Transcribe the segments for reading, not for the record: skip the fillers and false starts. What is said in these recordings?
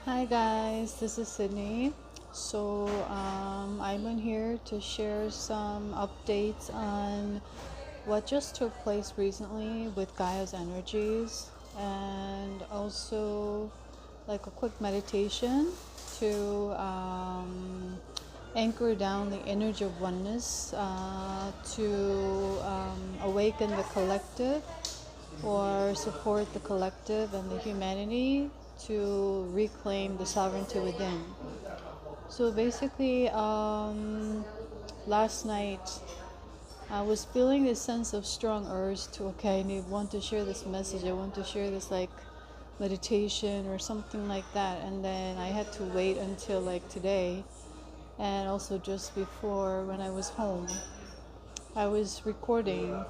Hi guys, this is Sydney. I'm in here to share some updates on what just took place recently with Gaia's energies, and also like a quick meditation to anchor down the energy of oneness, to awaken the collective or support the collective and the humanity to reclaim the sovereignty within. So basically, last night I was feeling this sense of strong urge to, okay, want to share this message. I want to share this like meditation or something like that. And then I had to wait until like today, and also just before when I was home, I was recording.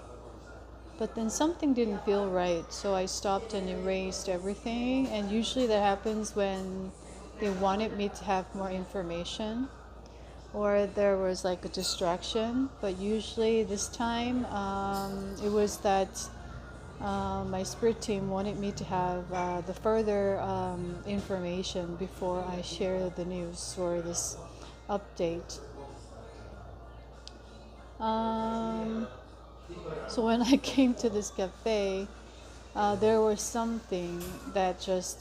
But then something didn't feel right, so I stopped and erased everything. And usually that happens when they wanted me to have more information or there was like a distraction. But usually this time, it was that my spirit team wanted me to have the further information before I share the news or this update. So when I came to this cafe, there was something that just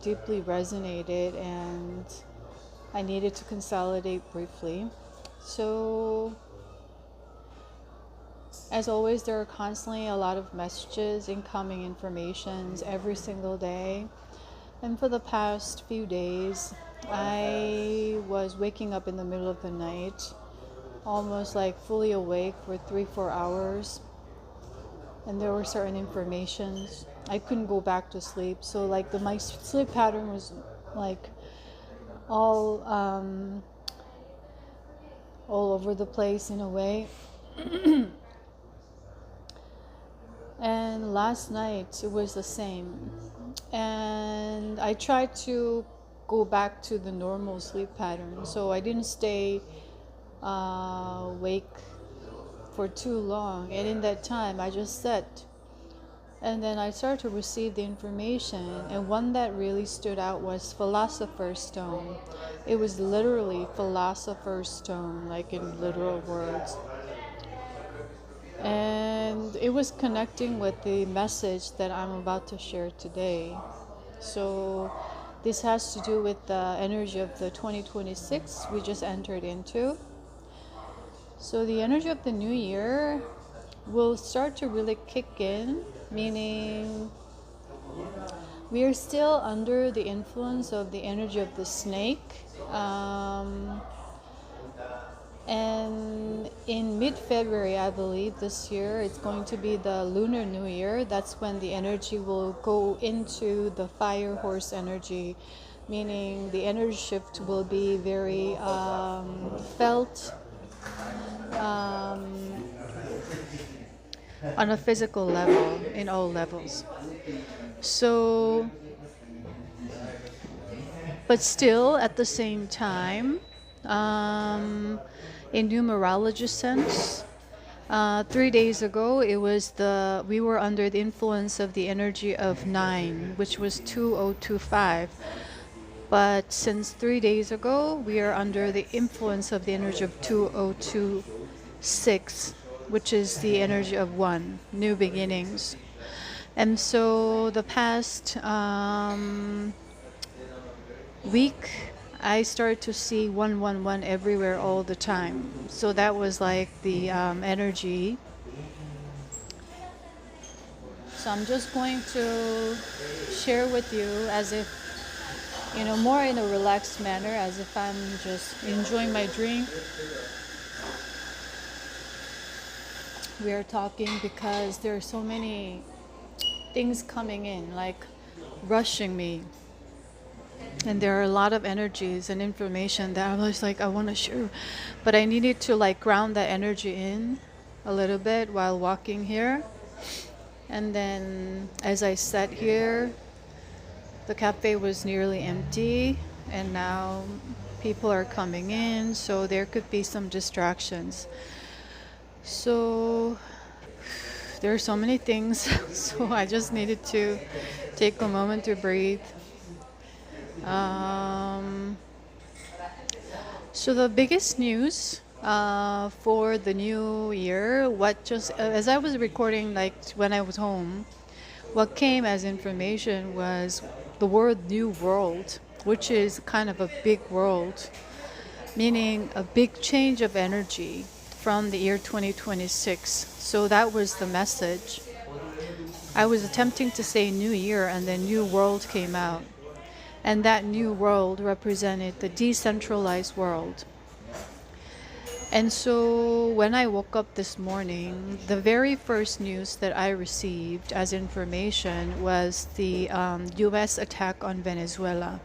deeply resonated, and I needed to consolidate briefly. So, as always, there are constantly a lot of messages, incoming informations every single day. And for the past few days, I was waking up in the middle of the night, almost like fully awake for 3-4 hours. And there were certain informations I couldn't go back to sleep, so like my sleep pattern was like all all over the place in a way. And last night it was the same, and I tried to go back to the normal sleep pattern, so I didn't stay awake for too long. And in that time I just sat, and then I started to receive the information, and one that really stood out was Philosopher's Stone. It was literally Philosopher's Stone, like in literal words. And it was connecting with the message that I'm about to share today. So this has to do with the energy of the 2026 we just entered into. So the energy of the new year will start to really kick in, meaning we are still under the influence of the energy of the snake. And in mid-February, I believe, this year, it's going to be the Lunar New Year. That's when the energy will go into the fire horse energy, meaning the energy shift will be very felt on a physical level, in all levels. So, but still, at the same time, in numerology sense, 3 days ago, we were under the influence of the energy of 9, which was 2025. But since 3 days ago, we are under the influence of the energy of 2026, which is the energy of 1, new beginnings. And so the past week, I started to see 111 everywhere all the time. So that was like the energy. So I'm just going to share with you as if, more in a relaxed manner, as if I'm just enjoying my drink. We are talking because there are so many things coming in, like rushing me. And there are a lot of energies and information that I was like, I want to share. But I needed to like ground that energy in a little bit while walking here. And then as I sat here, the cafe was nearly empty. And now people are coming in. So there could be some distractions. So there are so many things. So I just needed to take a moment to breathe. Um, so the biggest news for the new year, as I was recording, like when I was home, what came as information was the word new world, which is kind of a big world, meaning a big change of energy from the year 2026. So that was the message. I was attempting to say new year, and then new world came out. And that new world represented the decentralized world. And so when I woke up this morning, the very first news that I received as information was the US attack on Venezuela.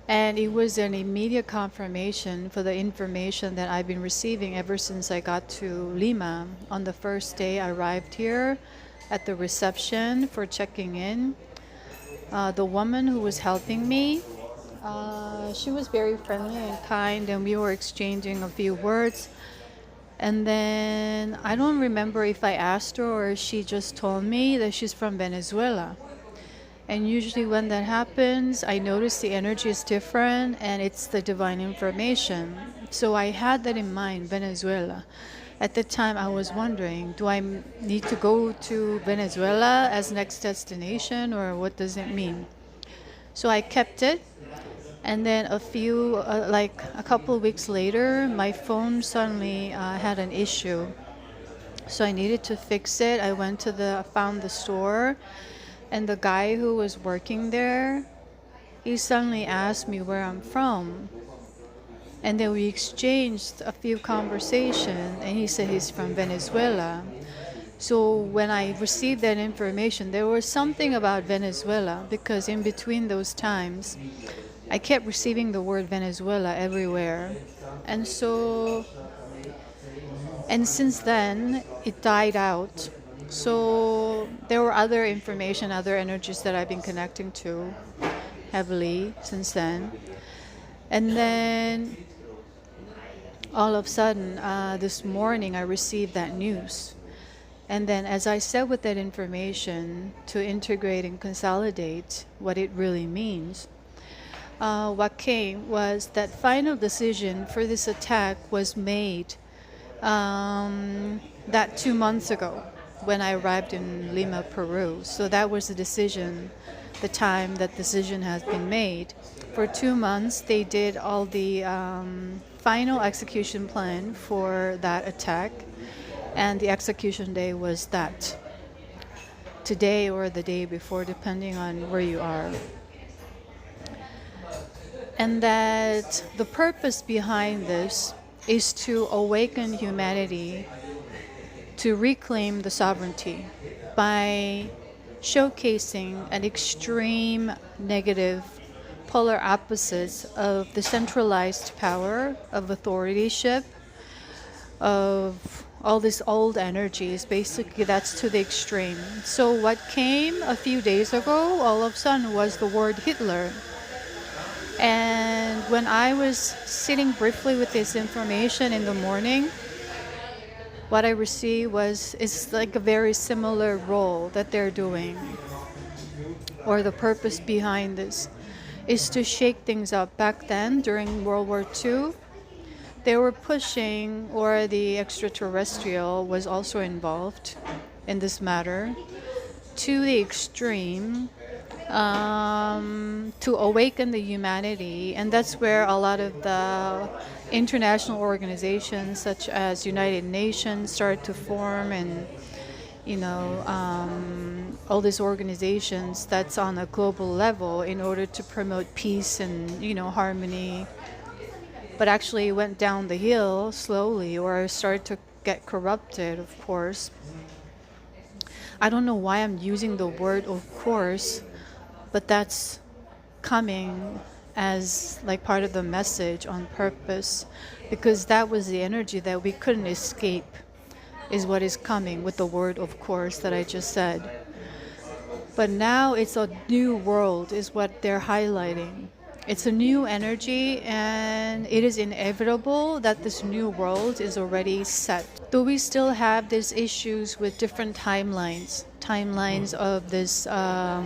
And it was an immediate confirmation for the information that I've been receiving ever since I got to Lima. On the first day I arrived here at the reception for checking in, the woman who was helping me, she was very friendly and kind, and we were exchanging a few words. And then I don't remember if I asked her or she just told me that she's from Venezuela. And usually when that happens, I notice the energy is different and it's the divine information. So I had that in mind, Venezuela. At the time I was wondering, do I need to go to Venezuela as next destination, or what does it mean? So I kept it. And then a couple of weeks later, my phone suddenly had an issue. So I needed to fix it. I found the store, and the guy who was working there, he suddenly asked me where I'm from. And then we exchanged a few conversations, and he said he's from Venezuela. So when I received that information, there was something about Venezuela, because in between those times, I kept receiving the word Venezuela everywhere. And since then, it died out. So there were other information, other energies that I've been connecting to heavily since then. And then all of a sudden, this morning, I received that news. And then as I said with that information, to integrate and consolidate what it really means, what came was that final decision for this attack was made that 2 months ago when I arrived in Lima, Peru. So that was the decision, the time that decision has been made. For 2 months, they did all the final execution plan for that attack, and the execution day was that today or the day before, depending on where you are. And that the purpose behind this is to awaken humanity to reclaim the sovereignty by showcasing an extreme negative polar opposites of the centralized power of authorityship, of all these old energies. Basically, that's to the extreme. So what came a few days ago, all of a sudden, was the word Hitler. And when I was sitting briefly with this information in the morning, what I received is like a very similar role that they're doing, or the purpose behind this is to shake things up. Back then, during World War II, they were pushing, or the extraterrestrial was also involved in this matter, to the extreme, to awaken the humanity. And that's where a lot of the international organizations such as United Nations started to form, and all these organizations that's on a global level in order to promote peace and harmony. But actually it went down the hill slowly, or started to get corrupted, of course. I don't know why I'm using the word of course, but that's coming as like part of the message on purpose, because that was the energy that we couldn't escape, is what is coming with the word of course that I just said. But now it's a new world is what they're highlighting. It's a new energy, and it is inevitable that this new world is already set. Though we still have these issues with different timelines, timelines of this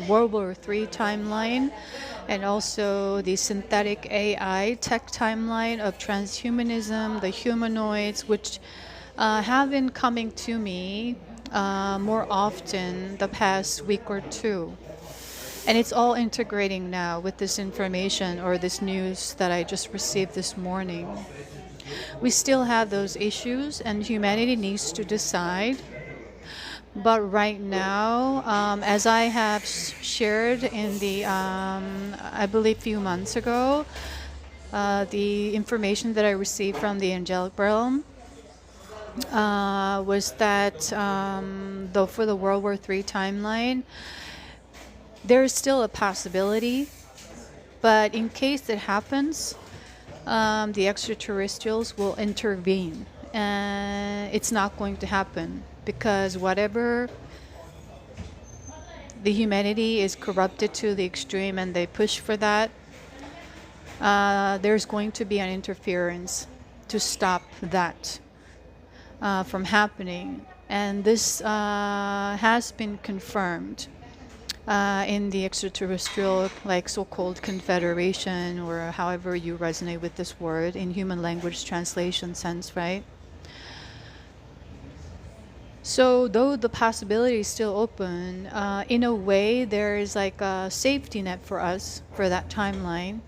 World War III timeline, and also the synthetic AI tech timeline of transhumanism, the humanoids, which have been coming to me more often the past week or two. And it's all integrating now with this information or this news that I just received this morning. We still have those issues, and humanity needs to decide. But right now, as I have shared in the, I believe, few months ago, the information that I received from the angelic realm was that, though for the World War III timeline, there's still a possibility, but in case it happens, the extraterrestrials will intervene, and it's not going to happen because whatever the humanity is corrupted to the extreme and they push for that, there's going to be an interference to stop that from happening. And this has been confirmed in the extraterrestrial, like so-called confederation, or however you resonate with this word in human language translation sense, right? So though the possibility is still open, in a way there is like a safety net for us for that timeline,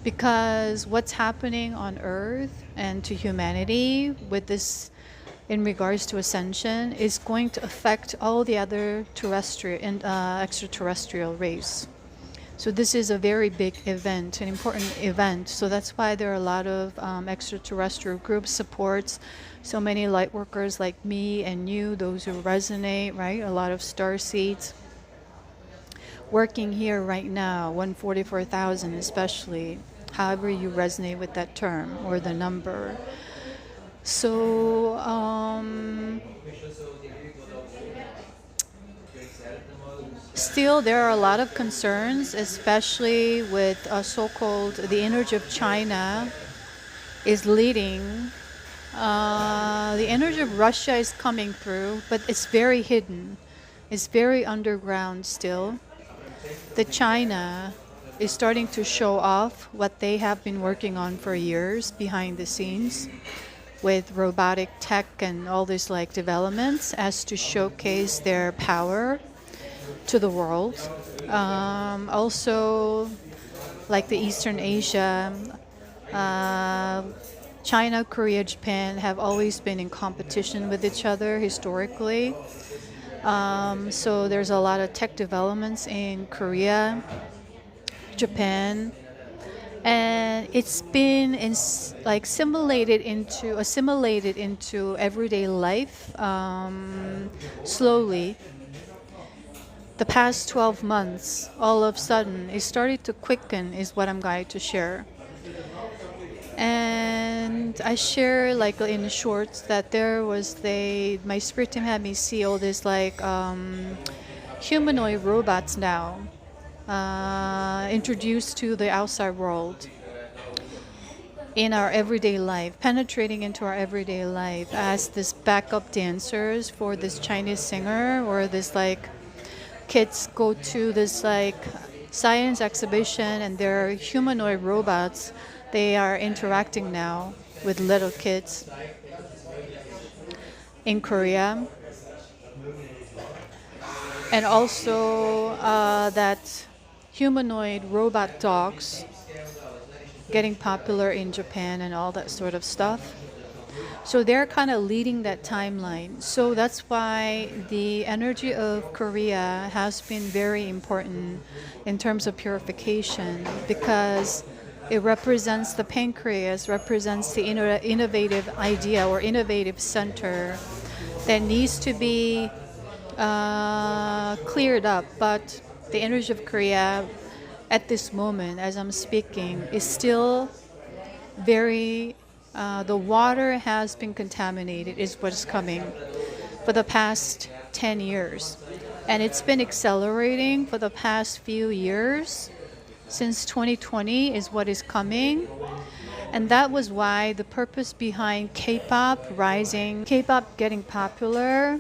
because what's happening on Earth and to humanity with this in regards to ascension is going to affect all the other terrestrial and extraterrestrial race. So this is a very big event, an important event. So that's why there are a lot of extraterrestrial group supports, so many light workers like me and you, those who resonate, right? A lot of star seeds working here right now, 144,000 especially, however you resonate with that term or the number. So still there are a lot of concerns, especially with so-called the energy of China is leading. The energy of Russia is coming through, but it's very hidden. It's very underground still. The China is starting to show off what they have been working on for years behind the scenes, with robotic tech and all these like developments as to showcase their power to the world. Also, like the Eastern Asia, China, Korea, Japan have always been in competition with each other historically. So there's a lot of tech developments in Korea, Japan, and it's been assimilated into everyday life slowly. The past 12 months, all of a sudden, it started to quicken, is what I'm going to share. And I share like in shorts that there was my spirit team had me see all this like humanoid robots now introduced to the outside world in our everyday life, penetrating into our everyday life as this backup dancers for this Chinese singer, or this like kids go to this like science exhibition and they're humanoid robots. They are interacting now with little kids in Korea. And also that humanoid robot dogs getting popular in Japan and all that sort of stuff. So they're kind of leading that timeline. So that's why the energy of Korea has been very important in terms of purification, because it represents the pancreas, represents the innovative idea or innovative center that needs to be cleared up. But the energy of Korea at this moment, as I'm speaking, is still very, the water has been contaminated, is what's coming for the past 10 years. And it's been accelerating for the past few years. Since 2020 is what is coming. And that was why the purpose behind K-pop rising, K-pop getting popular,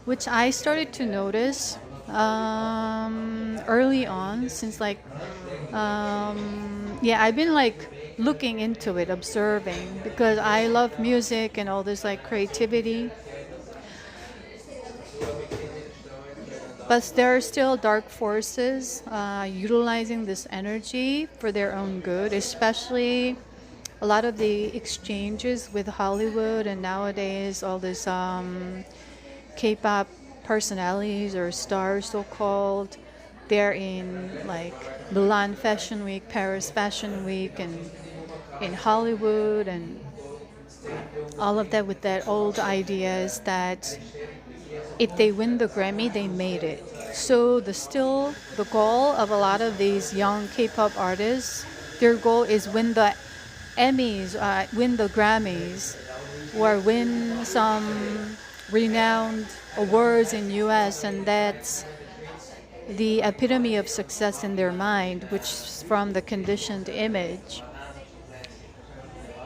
which I started to notice early on, since like yeah, I've been like looking into it, observing, because I love music and all this like creativity. But there are still dark forces utilizing this energy for their own good, especially a lot of the exchanges with Hollywood and nowadays all this K-pop personalities or stars, so-called. They're in like Milan Fashion Week, Paris Fashion Week, and in Hollywood, and all of that with that old ideas that if they win the Grammy, they made it. So the goal of a lot of these young K-pop artists, their goal is win the Emmys, win the Grammys, or win some renowned awards in US, and that's the epitome of success in their mind, which is from the conditioned image.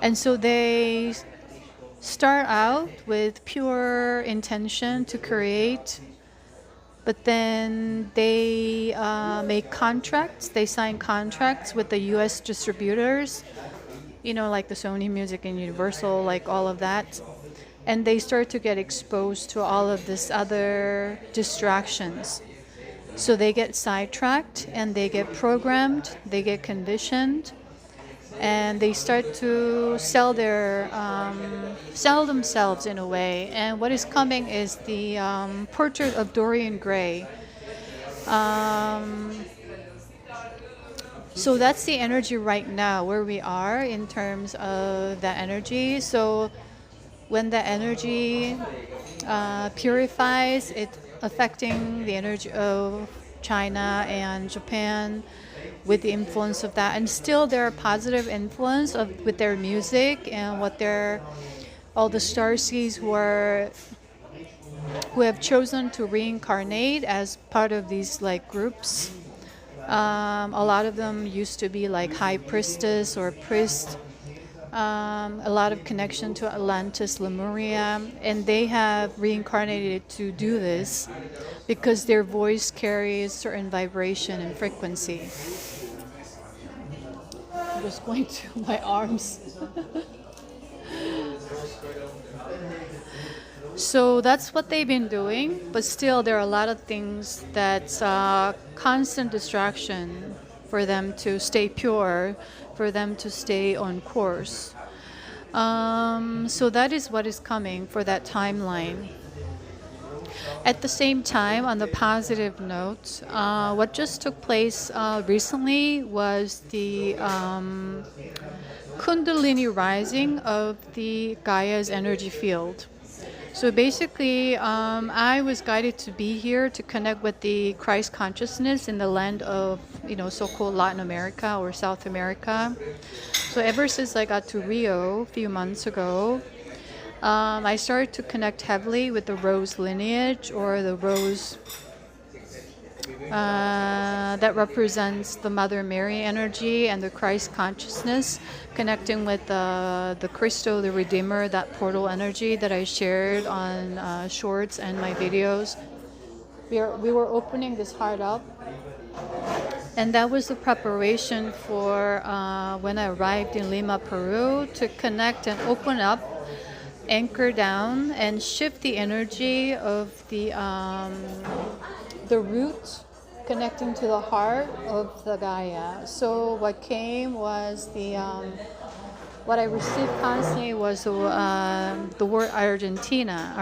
And so they start out with pure intention to create, but then they make contracts, they sign contracts with the US distributors, you know, like the Sony Music and Universal, like all of that. And they start to get exposed to all of this other distractions. So they get sidetracked and they get programmed, they get conditioned, and they start to sell themselves in a way. And what is coming is the portrait of Dorian Gray. So that's the energy right now where we are in terms of that energy. So when the energy purifies, it affecting the energy of China and Japan with the influence of that, and still there are positive influence with their music and what they're all the starseeds who have chosen to reincarnate as part of these like groups. A lot of them used to be like high priestess or priest. A lot of connection to Atlantis, Lemuria, and they have reincarnated to do this because their voice carries certain vibration and frequency. I'm just going to my arms. So that's what they've been doing, but still there are a lot of things that's constant distraction for them to stay pure, for them to stay on course. So that is what is coming for that timeline. At the same time, on the positive note, what just took place recently was the Kundalini rising of the Gaia's energy field. So basically, I was guided to be here to connect with the Christ consciousness in the land of, so-called Latin America or South America. So ever since I got to Rio a few months ago, I started to connect heavily with the Rose lineage, or the Rose that represents the Mother Mary energy and the Christ consciousness, connecting with the Christo, the Redeemer, that portal energy that I shared on shorts and my videos. We were opening this heart up, and that was the preparation for when I arrived in Lima, Peru, to connect and open up, anchor down, and shift the energy of the root connecting to the heart of the Gaia. So what came was what I received constantly was the word Argentina.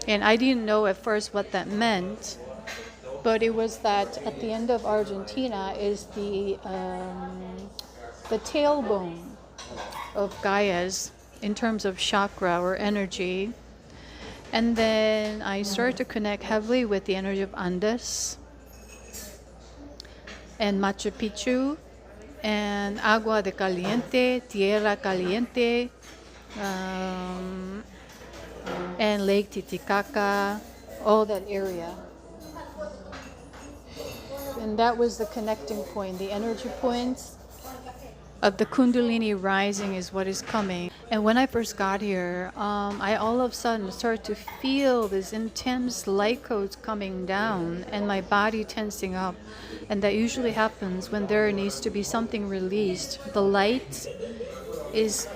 And I didn't know at first what that meant, but it was that at the end of Argentina is the tailbone of Gaia's in terms of chakra or energy. And then I started to connect heavily with the energy of Andes and Machu Picchu and Agua de Caliente, Tierra Caliente, and Lake Titicaca, all that area. And that was the connecting point, the energy points of the Kundalini rising is what is coming. And when I first got here, I all of a sudden started to feel this intense light codes coming down and my body tensing up. And that usually happens when there needs to be something released. The light is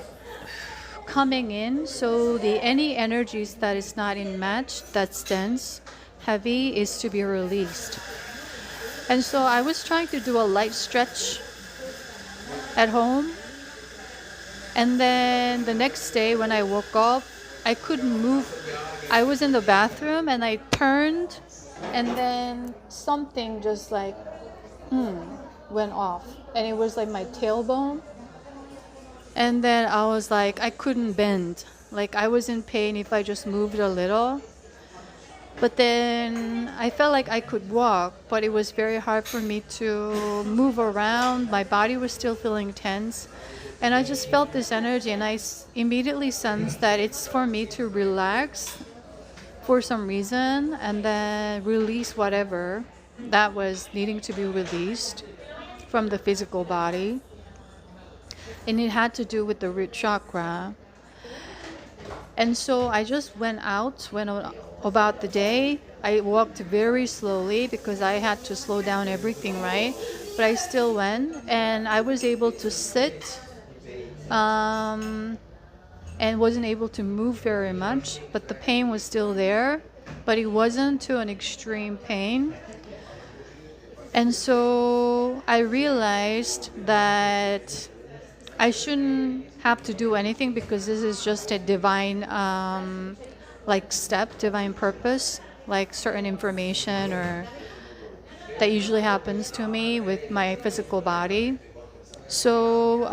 coming in, so any energies that is not in match, that's dense, heavy, is to be released. And so I was trying to do a light stretch at home. And then the next day when I woke up, I couldn't move. I was in the bathroom and I turned and then something just like went off. And it was like my tailbone. And then I was like, I couldn't bend. Like I was in pain if I just moved a little. But then I felt like I could walk, but it was very hard for me to move around. My body was still feeling tense. And I just felt this energy, and I immediately sensed that it's for me to relax for some reason and then release whatever that was needing to be released from the physical body. And it had to do with the root chakra. And so I just went about the day. I walked very slowly because I had to slow down everything, right? But I still went, and I was able to sit and wasn't able to move very much, but the pain was still there, but it wasn't to an extreme pain. And so I realized that I shouldn't have to do anything because this is just a divine step, divine purpose, like certain information or that usually happens to me with my physical body. So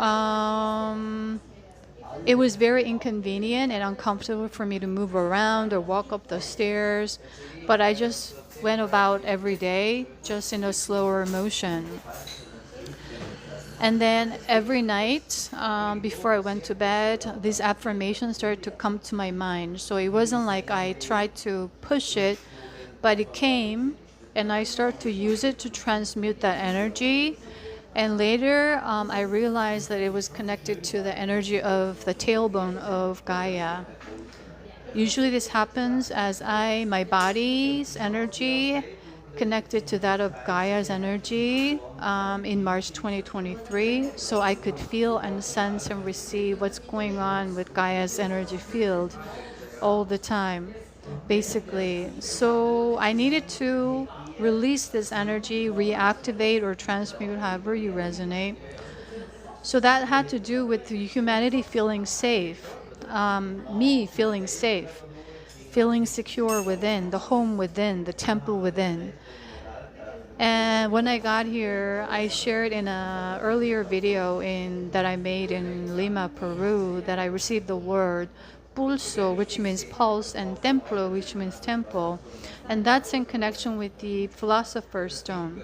it was very inconvenient and uncomfortable for me to move around or walk up the stairs, but I just went about every day just in a slower motion. And then every night before I went to bed, these affirmations started to come to my mind. So it wasn't like I tried to push it, but it came and I started to use it to transmute that energy. And later I realized that it was connected to the energy of the tailbone of Gaia. Usually this happens as my body's energy connected to that of Gaia's energy in March 2023, so I could feel and sense and receive what's going on with Gaia's energy field all the time, basically. So I needed to release this energy, reactivate or transmute, however you resonate. So that had to do with humanity feeling safe, me feeling safe, feeling secure within, the home within, the temple within. And when I got here, I shared in an earlier video that I made in Lima, Peru, that I received the word pulso, which means pulse, and templo, which means temple. And that's in connection with the Philosopher's Stone.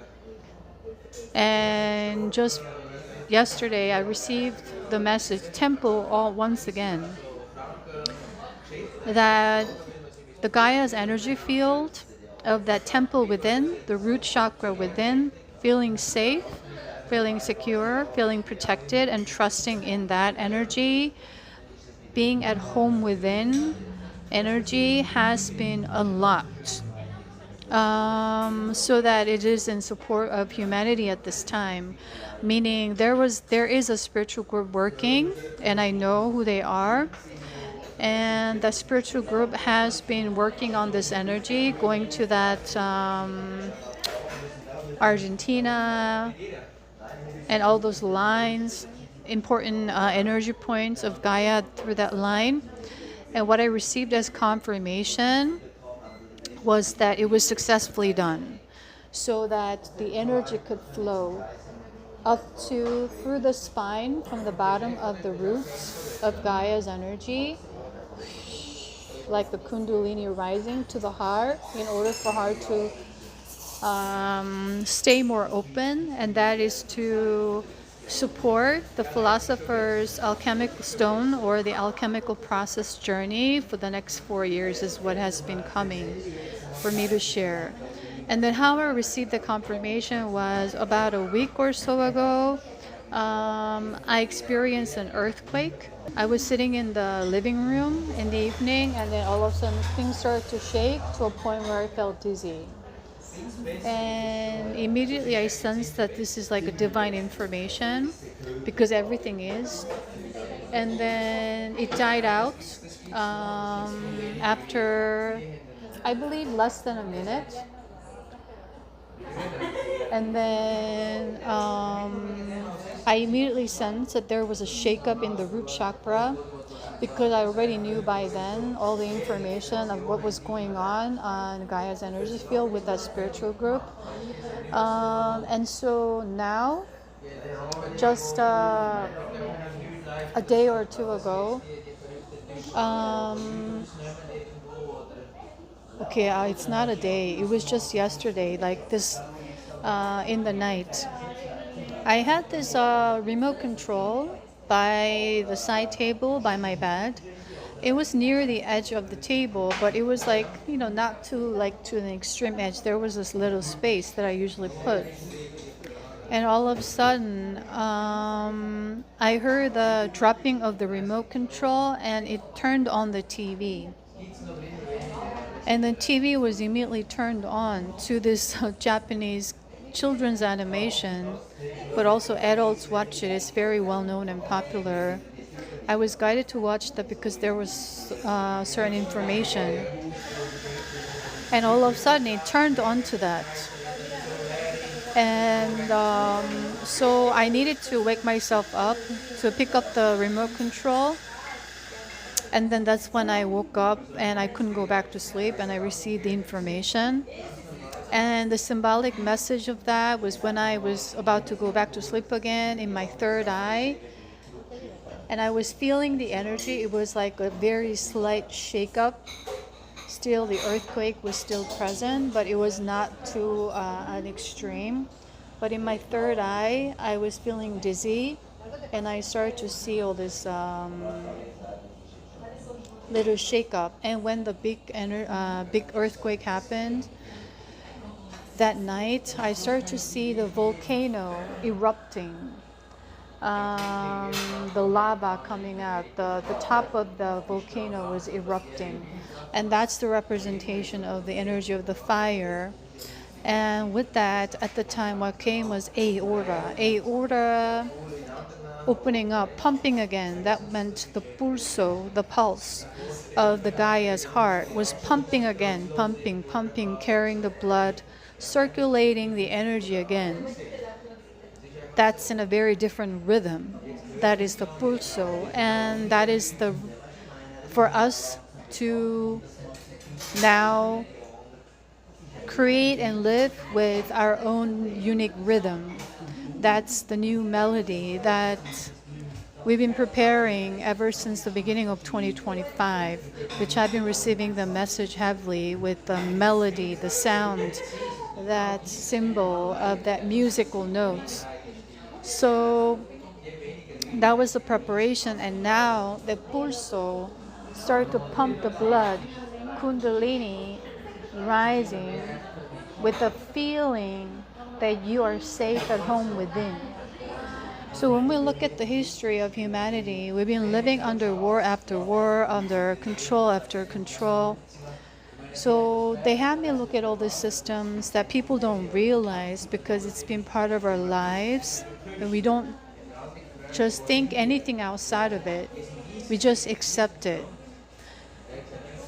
And just yesterday, I received the message, temple, all once again, that the Gaia's energy field of that temple within, the root chakra within, feeling safe, feeling secure, feeling protected, and trusting in that energy, being at home within energy has been unlocked. So that it is in support of humanity at this time, meaning there is a spiritual group working, and I know who they are. And the spiritual group has been working on this energy, going to that Argentina and all those lines, important energy points of Gaia through that line. And what I received as confirmation was that it was successfully done, so that the energy could flow up through the spine from the bottom of the roots of Gaia's energy, like the Kundalini rising to the heart, in order for heart to stay more open, and that is to support the philosopher's alchemical stone or the alchemical process journey for the next 4 years is what has been coming for me to share. And then how I received the confirmation was about a week or so ago. I experienced an earthquake. I was sitting in the living room in the evening, and then all of a sudden things started to shake to a point where I felt dizzy. And immediately I sensed that this is like a divine information, because everything is. And then it died out after, I believe, less than a minute. And then I immediately sensed that there was a shakeup in the root chakra, because I already knew by then all the information of what was going on Gaia's energy field with that spiritual group. And so now, just a day or two ago, it's not a day, it was just yesterday, like this, in the night, I had this remote control by the side table by my bed. It was near the edge of the table, but it was like, not too like to an extreme edge. There was this little space that I usually put. And all of a sudden, I heard the dropping of the remote control, and it turned on the TV. And the TV was immediately turned on to this Japanese children's animation, but also adults watch it. It's very well known and popular. I was guided to watch that because there was certain information. And all of a sudden it turned on to that. And so I needed to wake myself up to pick up the remote control. And then that's when I woke up and I couldn't go back to sleep, and I received the information. And the symbolic message of that was when I was about to go back to sleep again, in my third eye, and I was feeling the energy. It was like a very slight shakeup. Still, the earthquake was still present, but it was not to an extreme. But in my third eye, I was feeling dizzy, and I started to see all this little shakeup. And when the big earthquake happened, that night, I started to see the volcano erupting, the lava coming out, the top of the volcano was erupting. And that's the representation of the energy of the fire. And with that, at the time, what came was aorta opening up, pumping again. That meant the pulso, the pulse of the Gaia's heart was pumping again, pumping, carrying the blood, circulating the energy again. That's in a very different rhythm. That is the pulso, and that is for us to now create and live with our own unique rhythm. That's the new melody that we've been preparing ever since the beginning of 2025, which I've been receiving the message heavily with the melody, the sound, that symbol of that musical notes. So that was the preparation, and now the pulso started to pump the blood, kundalini rising with the feeling that you are safe at home within. So when we look at the history of humanity, we've been living under war after war, under control after control. So they have me look at all the systems that people don't realize because it's been part of our lives, and we don't just think anything outside of it. We just accept it.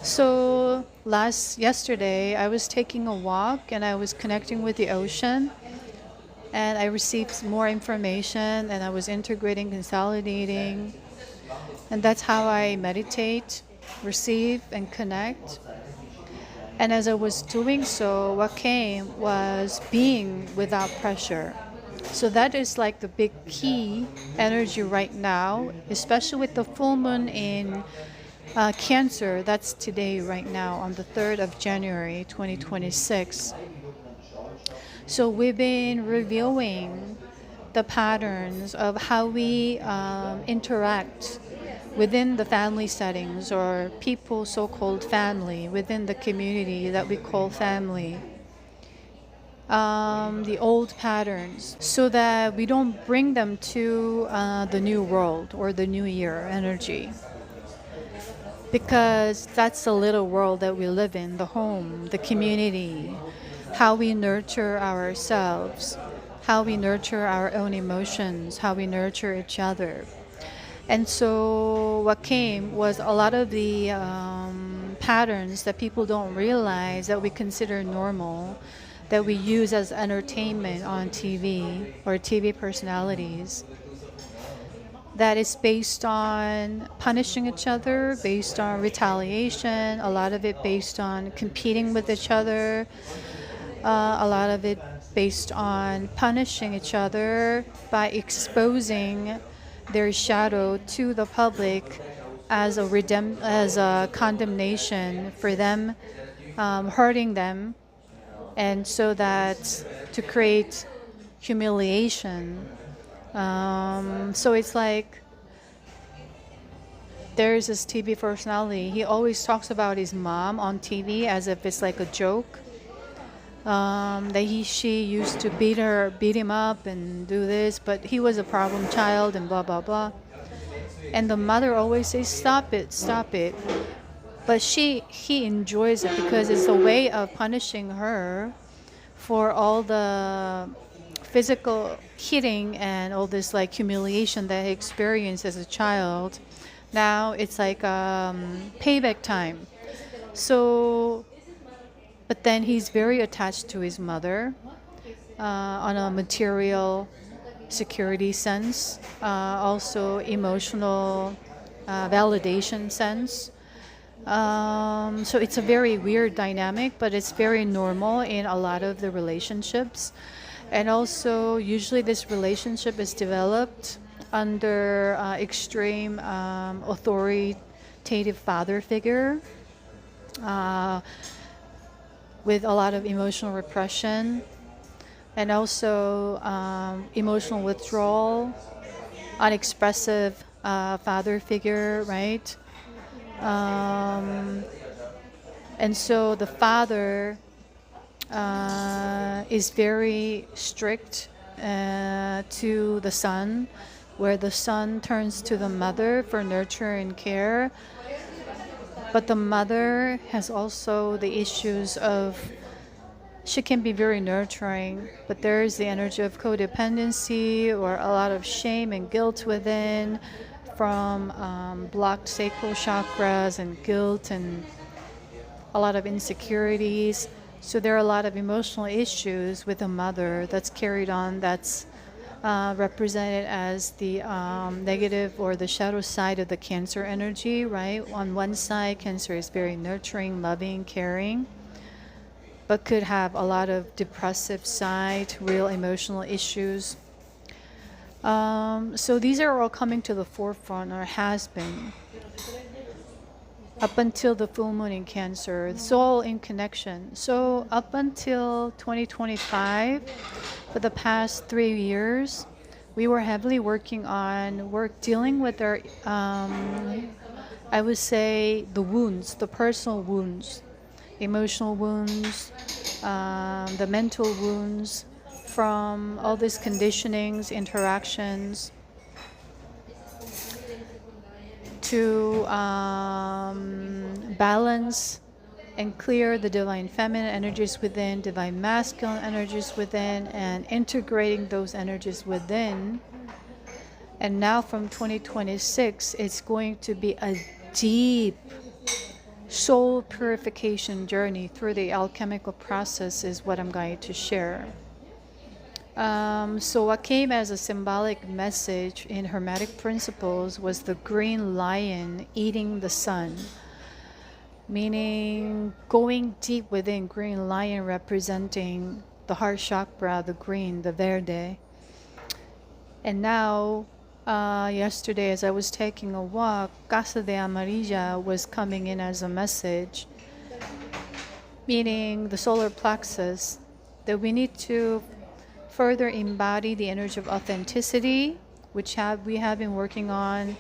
So yesterday, I was taking a walk and I was connecting with the ocean, and I received more information, and I was integrating, consolidating, and that's how I meditate, receive, and connect. And as I was doing so, what came was being without pressure. So that is like the big key energy right now, especially with the full moon in Cancer. That's today, right now, on the 3rd of January, 2026. So we've been reviewing the patterns of how we interact within the family settings, or people so-called family, within the community that we call family. the old patterns so that we don't bring them to the new world or the new year energy. Because that's the little world that we live in, the home, the community, how we nurture ourselves, how we nurture our own emotions, how we nurture each other. And so what came was a lot of the patterns that people don't realize that we consider normal, that we use as entertainment on TV or TV personalities, that is based on punishing each other, based on retaliation, a lot of it based on competing with each other, a lot of it based on punishing each other by exposing their shadow to the public as a condemnation for them, hurting them, and so that to create humiliation. So it's like there's this TV personality. He always talks about his mom on TV as if it's like a joke. That she used to beat him up and do this, but he was a problem child and blah blah blah. And the mother always says, "Stop it, stop it." But he enjoys it because it's a way of punishing her for all the physical hitting and all this like humiliation that he experienced as a child. Now it's like payback time. So, but then he's very attached to his mother on a material security sense, also emotional validation sense. So it's a very weird dynamic, but it's very normal in a lot of the relationships. And also, usually this relationship is developed under extreme authoritative father figure with a lot of emotional repression and also emotional withdrawal, unexpressive father figure, right? And so the father is very strict to the son, where the son turns to the mother for nurture and care. But the mother has also the issues of, she can be very nurturing, but there is the energy of codependency or a lot of shame and guilt within from blocked sacral chakras and guilt and a lot of insecurities. So there are a lot of emotional issues with the mother that's carried on, that's represented as the negative or the shadow side of the Cancer energy, right? On one side, Cancer is very nurturing, loving, caring, but could have a lot of depressive side, real emotional issues. So these are all coming to the forefront, or has been, up until the full moon in Cancer. It's all in connection. So up until 2025, for the past 3 years, we were heavily working on dealing with our, I would say, the wounds, the personal wounds, emotional wounds, the mental wounds from all these conditionings, interactions, to balance and clear the divine feminine energies within, divine masculine energies within, and integrating those energies within. And now from 2026, it's going to be a deep soul purification journey through the alchemical process is what I'm going to share. So what came as a symbolic message in Hermetic principles was the green lion eating the sun, meaning going deep within. Green lion representing the heart chakra, the green, the verde. And now, yesterday as I was taking a walk, Casa de Amarilla was coming in as a message, meaning the solar plexus, that we need to further embody the energy of authenticity, which we have been working on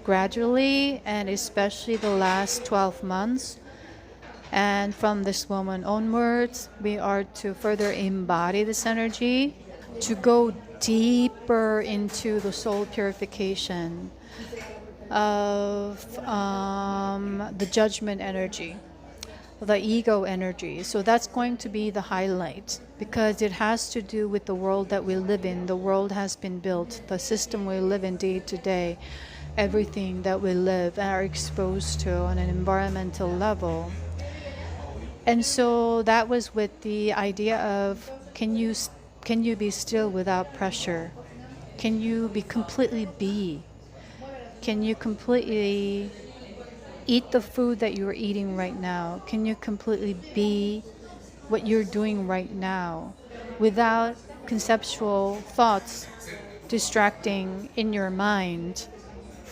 gradually, and especially the last 12 months, And from this moment onwards, we are to further embody this energy, to go deeper into the soul purification of the judgment energy, the ego energy. So that's going to be the highlight, because it has to do with the world that we live in. The world has been built, the system we live in day to day, everything that we live and are exposed to on an environmental level. And so that was with the idea of, can you be still without pressure? Can you be completely be? Can you completely eat the food that you're eating right now? Can you completely be what you're doing right now without conceptual thoughts distracting in your mind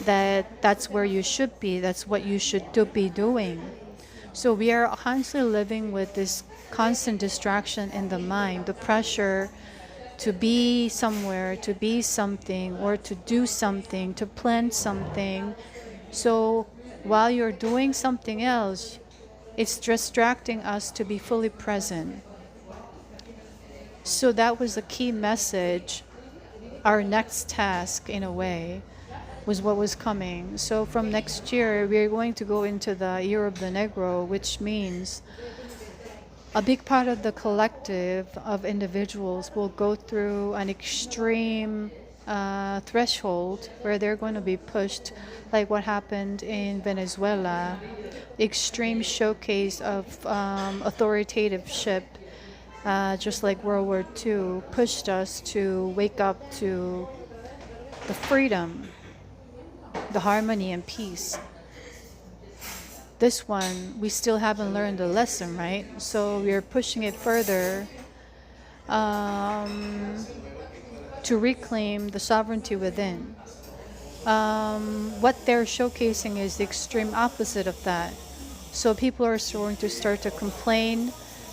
that that's where you should be, that's what you should be doing? So we are constantly living with this constant distraction in the mind, the pressure to be somewhere, to be something, or to do something, to plan something. So while you're doing something else, it's distracting us to be fully present. So that was the key message. Our next task, in a way, was what was coming. So from next year, we're going to go into the year of the Negro, which means a big part of the collective of individuals will go through an extreme threshold where they're going to be pushed, like what happened in Venezuela. Extreme showcase of authoritativeship, just like World War II, pushed us to wake up to the freedom, the harmony and peace. This one, we still haven't learned the lesson, right? So we're pushing it further to reclaim the sovereignty within. What they're showcasing is the extreme opposite of that. So people are going to start to complain,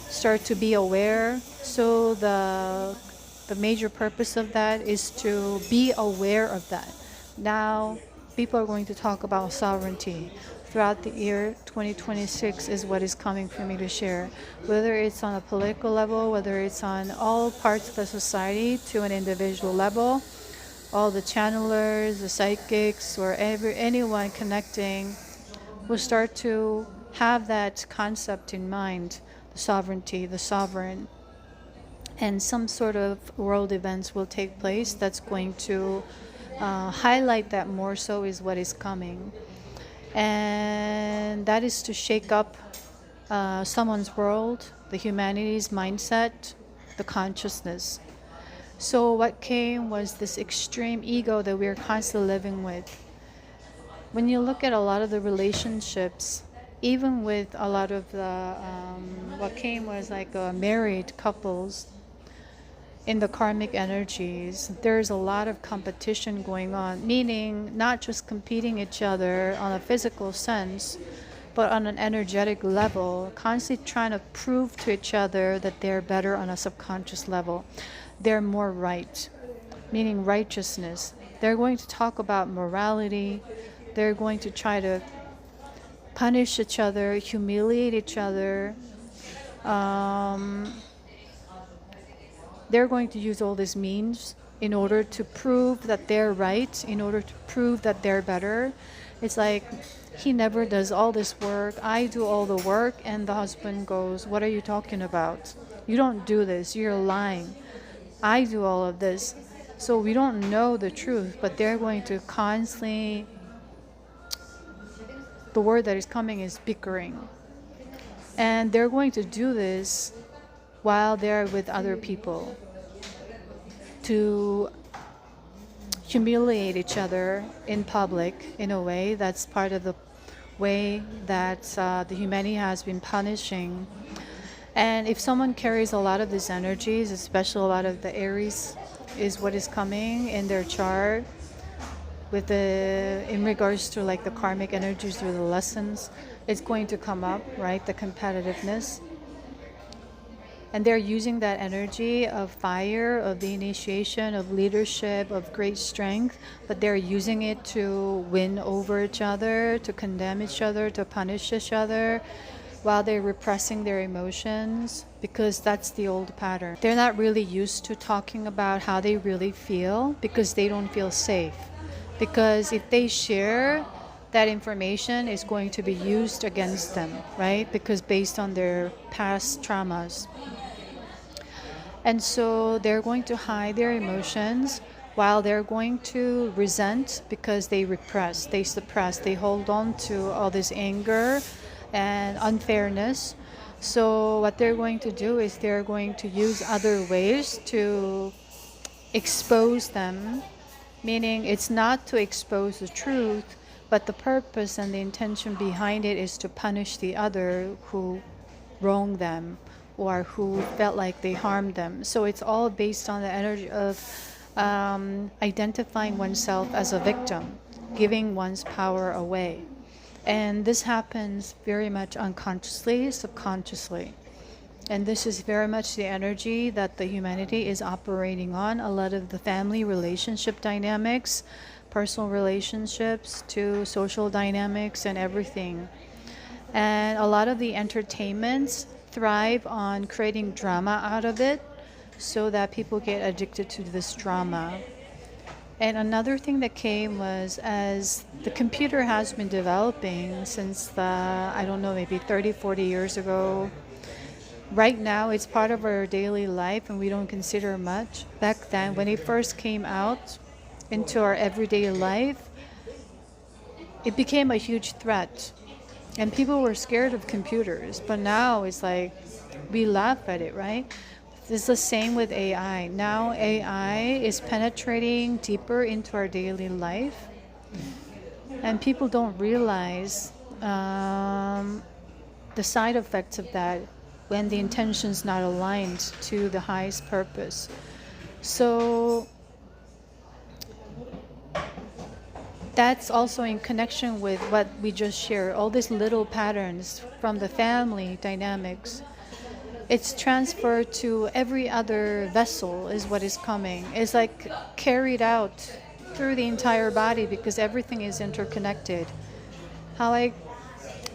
start to be aware. So the major purpose of that is to be aware of that. Now, people are going to talk about sovereignty throughout the year 2026 is what is coming for me to share. Whether it's on a political level, whether it's on all parts of the society to an individual level, all the channelers, the psychics, or anyone connecting will start to have that concept in mind, the sovereignty, the sovereign. And some sort of world events will take place that's going to highlight that more so is what is coming. And that is to shake up someone's world, the humanity's mindset, the consciousness. So what came was this extreme ego that we're constantly living with. When you look at a lot of the relationships, even with a lot of the, what came was like married couples, in the karmic energies, there's a lot of competition going on, meaning not just competing each other on a physical sense, but on an energetic level, constantly trying to prove to each other that they're better on a subconscious level. They're more right, meaning righteousness. They're going to talk about morality. They're going to try to punish each other, humiliate each other. They're going to use all these means in order to prove that they're right, in order to prove that they're better. It's like, he never does all this work, I do all the work, and the husband goes, what are you talking about? You don't do this, you're lying. I do all of this. So we don't know the truth, but they're going to constantly, the word that is coming is bickering. And they're going to do this while they're with other people, to humiliate each other in public. In a way, that's part of the way that the humanity has been punishing. And if someone carries a lot of these energies, especially a lot of the Aries is what is coming in their chart, with the, in regards to like the karmic energies or the lessons, it's going to come up, right? The competitiveness. And they're using that energy of fire, of the initiation, of leadership, of great strength, but they're using it to win over each other, to condemn each other, to punish each other, while they're repressing their emotions, because that's the old pattern. They're not really used to talking about how they really feel because they don't feel safe. Because if they share, that information is going to be used against them, right? Because based on their past traumas. And so they're going to hide their emotions while they're going to resent because they repress, they suppress, they hold on to all this anger and unfairness. So what they're going to do is they're going to use other ways to expose them, meaning it's not to expose the truth, but the purpose and the intention behind it is to punish the other who wronged them or who felt like they harmed them. So it's all based on the energy of identifying oneself as a victim, giving one's power away. And this happens very much unconsciously, subconsciously. And this is very much the energy that the humanity is operating on. A lot of the family relationship dynamics, personal relationships to social dynamics and everything. And a lot of the entertainments thrive on creating drama out of it so that people get addicted to this drama. And another thing that came was, as the computer has been developing since the, I don't know, maybe 30, 40 years ago. Right now, it's part of our daily life and we don't consider much. Back then, when it first came out into our everyday life, it became a huge threat. And people were scared of computers. But now it's like, we laugh at it, right? It's the same with AI. Now AI is penetrating deeper into our daily life. And people don't realize the side effects of that when the intention's not aligned to the highest purpose. So that's also in connection with what we just shared, all these little patterns from the family dynamics. It's transferred to every other vessel is what is coming. It's like carried out through the entire body because everything is interconnected. How I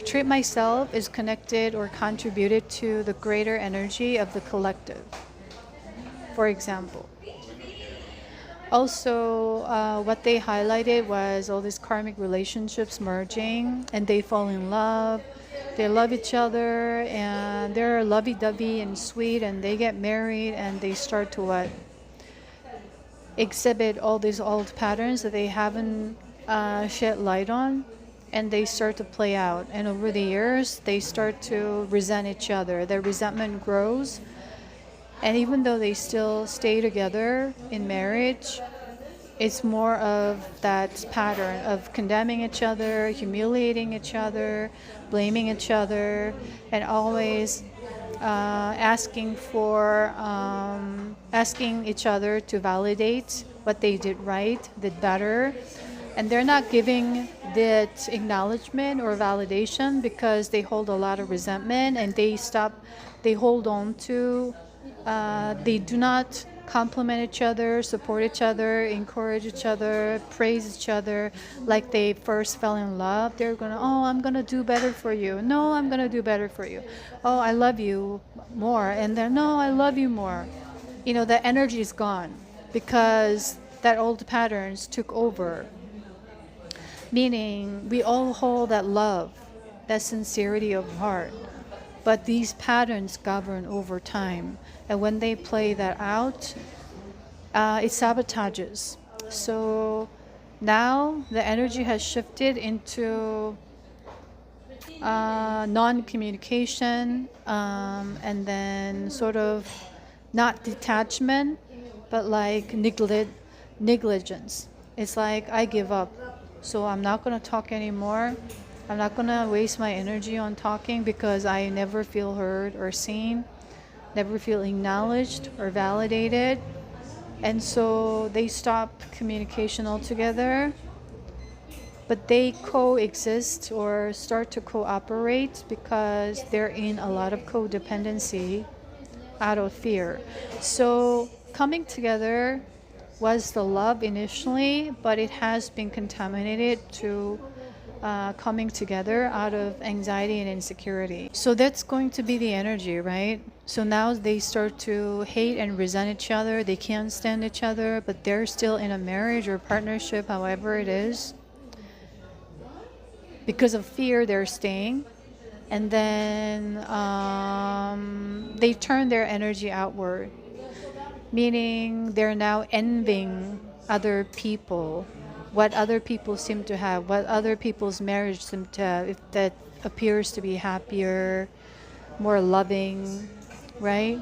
treat myself is connected or contributed to the greater energy of the collective, for example. Also, what they highlighted was all these karmic relationships merging and they fall in love. They love each other and they're lovey-dovey and sweet and they get married and they start to what? Exhibit all these old patterns that they haven't shed light on, and they start to play out. And over the years, they start to resent each other. Their resentment grows. And even though they still stay together in marriage, it's more of that pattern of condemning each other, humiliating each other, blaming each other, and always asking each other to validate what they did right, did better. And they're not giving that acknowledgement or validation because they hold a lot of resentment and they hold on to, they do not compliment each other, support each other, encourage each other, praise each other like they first fell in love. They're gonna, oh, I'm gonna do better for you. No, I'm gonna do better for you. Oh, I love you more. And then, no, I love you more. You know, the energy is gone because that old patterns took over. Meaning, we all hold that love, that sincerity of heart. But these patterns govern over time. And when they play that out, it sabotages. So now the energy has shifted into non-communication and then sort of not detachment, but like negligence. It's like, I give up. So I'm not going to talk anymore. I'm not going to waste my energy on talking because I never feel heard or seen, never feel acknowledged or validated. And so they stop communication altogether, but they coexist or start to cooperate because they're in a lot of codependency out of fear. So coming together was the love initially, but it has been contaminated to coming together out of anxiety and insecurity. So that's going to be the energy, right? So now they start to hate and resent each other. They can't stand each other, but they're still in a marriage or partnership, however it is. Because of fear, they're staying. And then they turn their energy outward, meaning they're now envying other people, what other people seem to have, what other people's marriage seem to have, if that appears to be happier, more loving, right?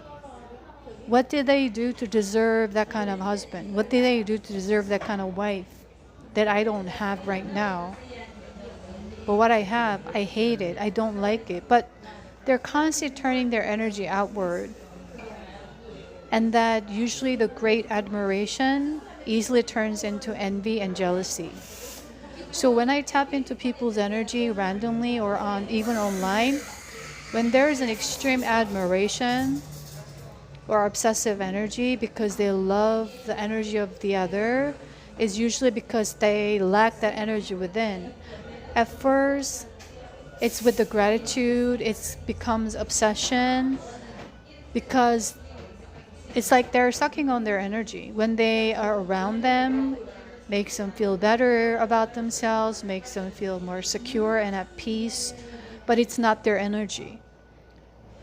What did they do to deserve that kind of husband? What did they do to deserve that kind of wife that I don't have right now? But what I have, I hate it. I don't like it. But they're constantly turning their energy outward. And that usually the great admiration easily turns into envy and jealousy. So when I tap into people's energy randomly or even online, when there is an extreme admiration or obsessive energy because they love the energy of the other, is usually because they lack that energy within. At first, it's with the gratitude, it becomes obsession because it's like they're sucking on their energy. When they are around them, makes them feel better about themselves, makes them feel more secure and at peace, but it's not their energy.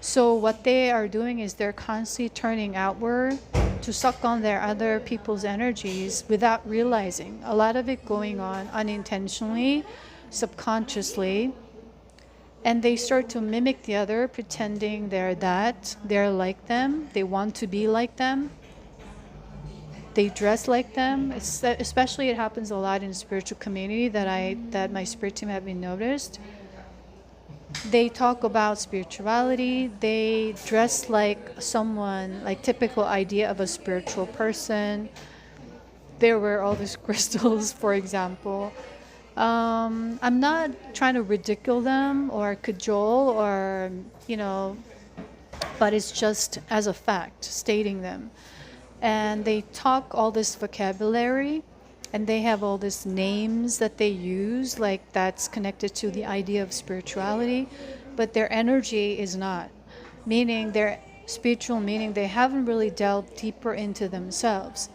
So what they are doing is they're constantly turning outward to suck on their other people's energies without realizing. A lot of it going on unintentionally, subconsciously, and they start to mimic the other, pretending they're like them, they want to be like them, they dress like them. Especially it happens a lot in spiritual community that my spirit team have been noticed. They talk about spirituality, they dress like someone, like typical idea of a spiritual person. They wear all these crystals, for example. I'm not trying to ridicule them or cajole or, but it's just as a fact, stating them. And they talk all this vocabulary and they have all these names that they use, like that's connected to the idea of spirituality, but their energy is not. Meaning their spiritual meaning, they haven't really delved deeper into themselves.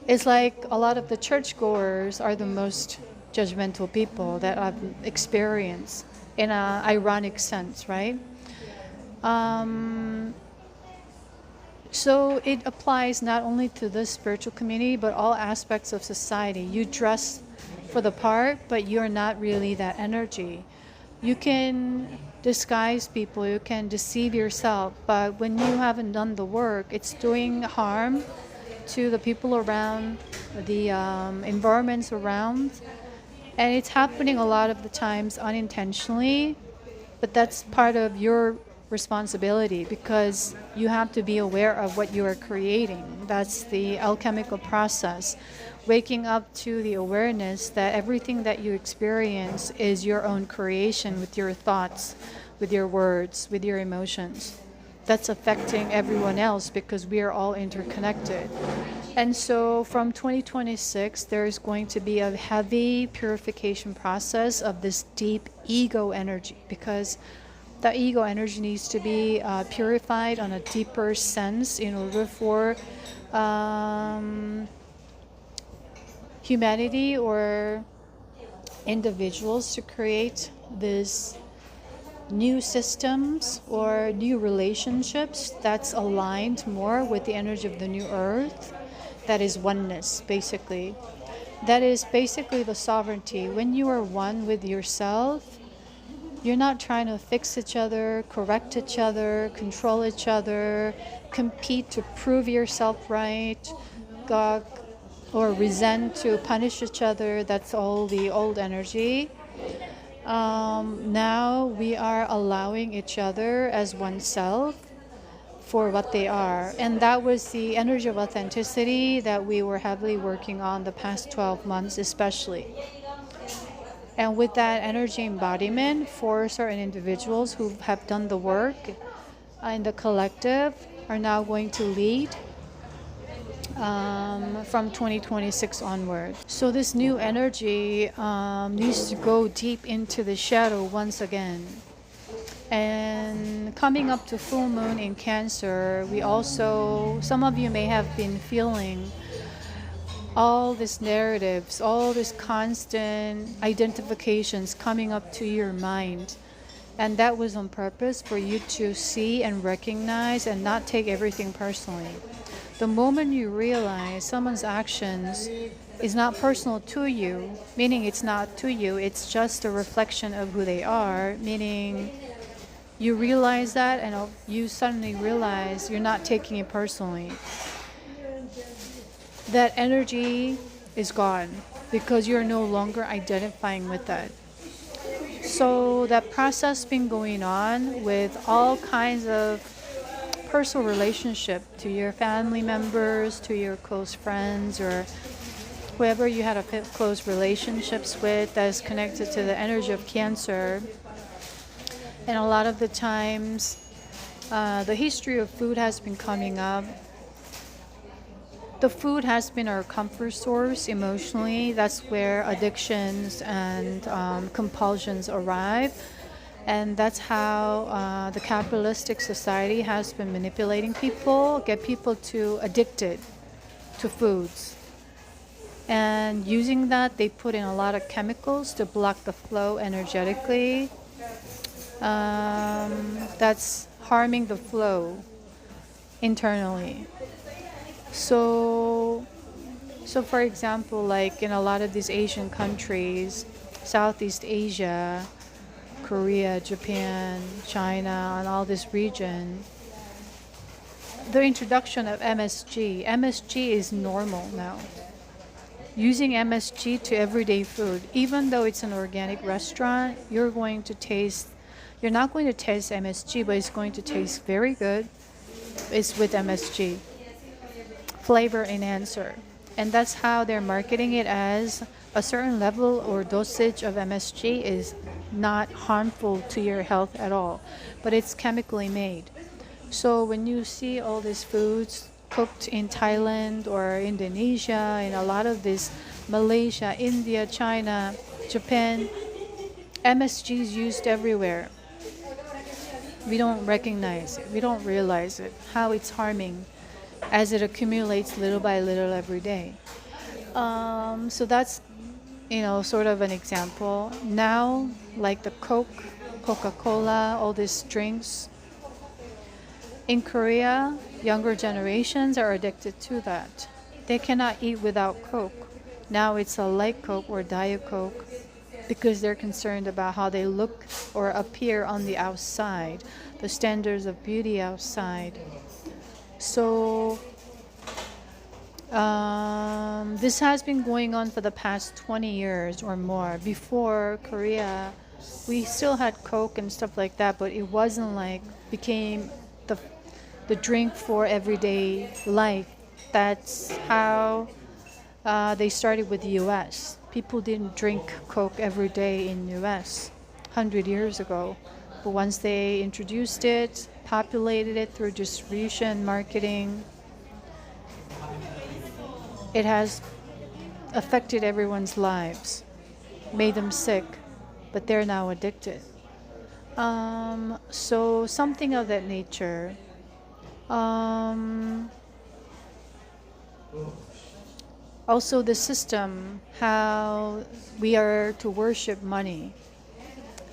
It's like a lot of the churchgoers are the most judgmental people that I've experienced in an ironic sense, right? So it applies not only to the spiritual community, but all aspects of society. You dress for the part, but you're not really that energy. You can disguise people, you can deceive yourself, but when you haven't done the work, it's doing harm to the people around, the environments around. And it's happening a lot of the times unintentionally, but that's part of your responsibility because you have to be aware of what you are creating. That's the alchemical process. Waking up to the awareness that everything that you experience is your own creation with your thoughts, with your words, with your emotions. That's affecting everyone else because we are all interconnected. And so from 2026, there's going to be a heavy purification process of this deep ego energy because the ego energy needs to be purified on a deeper sense in order for humanity or individuals to create this new systems or new relationships that's aligned more with the energy of the new earth. That is oneness, basically. That is basically the sovereignty. When you are one with yourself, you're not trying to fix each other, correct each other, control each other, compete to prove yourself right, or resent to punish each other. That's all the old energy. Now we are allowing each other as oneself for what they are. And that was the energy of authenticity that we were heavily working on the past 12 months especially. And with that energy embodiment, for certain individuals who have done the work in the collective are now going to lead from 2026 onward. So this new energy needs to go deep into the shadow once again. And coming up to full moon in Cancer, we also, some of you may have been feeling all these narratives, all these constant identifications coming up to your mind. And that was on purpose for you to see and recognize and not take everything personally. The moment you realize someone's actions is not personal to you, meaning it's not to you, it's just a reflection of who they are, meaning you realize that and you suddenly realize you're not taking it personally. That energy is gone because you're no longer identifying with that. So that process been going on with all kinds of personal relationship to your family members, to your close friends, or whoever you had a close relationships with that is connected to the energy of Cancer. And a lot of the times, the history of food has been coming up. The food has been our comfort source emotionally. That's where addictions and compulsions arrive. And that's how the capitalistic society has been manipulating people, get people to addicted to foods. And using that, they put in a lot of chemicals to block the flow energetically. That's harming the flow internally. So for example, like in a lot of these Asian countries, Southeast Asia, Korea, Japan, China, and all this region, the introduction of MSG is normal now. Using MSG to everyday food, even though it's an organic restaurant, you're not going to taste MSG, but it's going to taste very good. It's with MSG. Flavor enhancer. And that's how they're marketing it, as a certain level or dosage of MSG is not harmful to your health at all, but it's chemically made. So when you see all these foods cooked in Thailand or Indonesia and a lot of this, Malaysia, India, China, Japan, MSG is used everywhere. We don't recognize it, we don't realize it, how it's harming as it accumulates little by little every day. So that's, sort of an example. Now, like the Coke, Coca-Cola, all these drinks, in Korea, younger generations are addicted to that. They cannot eat without Coke. Now it's a light Coke or Diet Coke because they're concerned about how they look or appear on the outside, the standards of beauty outside. So this has been going on for the past 20 years or more. Before Korea, we still had Coke and stuff like that, but it wasn't like became the drink for everyday life. That's how they started with the US. People didn't drink Coke every day in US 100 years ago. But once they introduced it, populated it through distribution, marketing, it has affected everyone's lives, made them sick, but they're now addicted. So something of that nature. Also the system, how we are to worship money,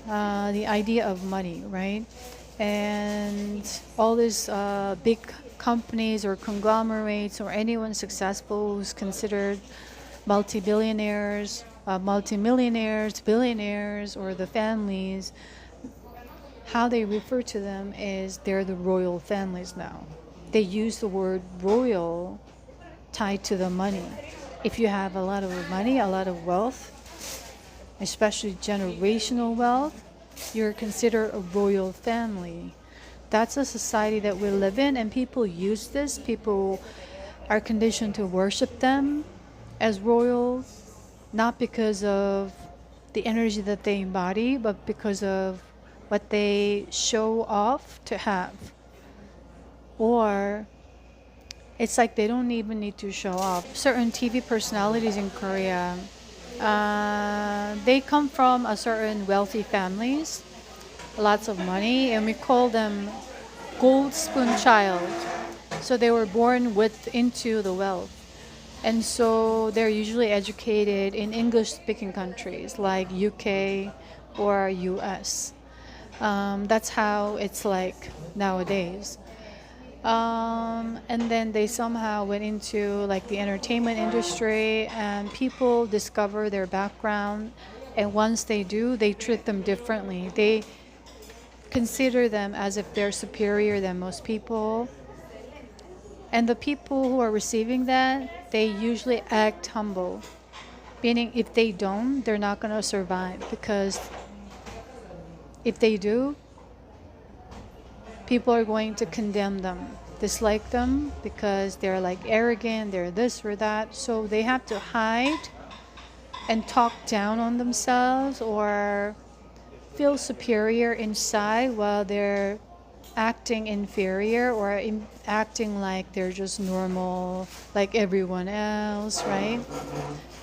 the idea of money, right? And all these big companies or conglomerates or anyone successful who's considered multi-billionaires, multi-millionaires, billionaires, or the families, how they refer to them is they're the royal families now. They use the word royal tied to the money. If you have a lot of money, a lot of wealth, especially generational wealth, you're considered a royal family. That's a society that we live in, and people use this. People are conditioned to worship them as royal, not because of the energy that they embody, but because of what they show off to have, or It's like they don't even need to show off. Certain TV personalities in Korea, they come from a certain wealthy families, lots of money, and we call them gold spoon child. So they were born with into the wealth. And so they're usually educated in English speaking countries like UK or US. That's how it's like nowadays. And then they somehow went into like the entertainment industry, and people discover their background, and once they do, they treat them differently. They consider them as if they're superior than most people, and the people who are receiving that, they usually act humble, meaning if they don't, they're not going to survive, because if they do, people are going to condemn them, dislike them, because they're like arrogant, they're this or that. So they have to hide and talk down on themselves or feel superior inside while they're acting inferior or acting like they're just normal, like everyone else, right?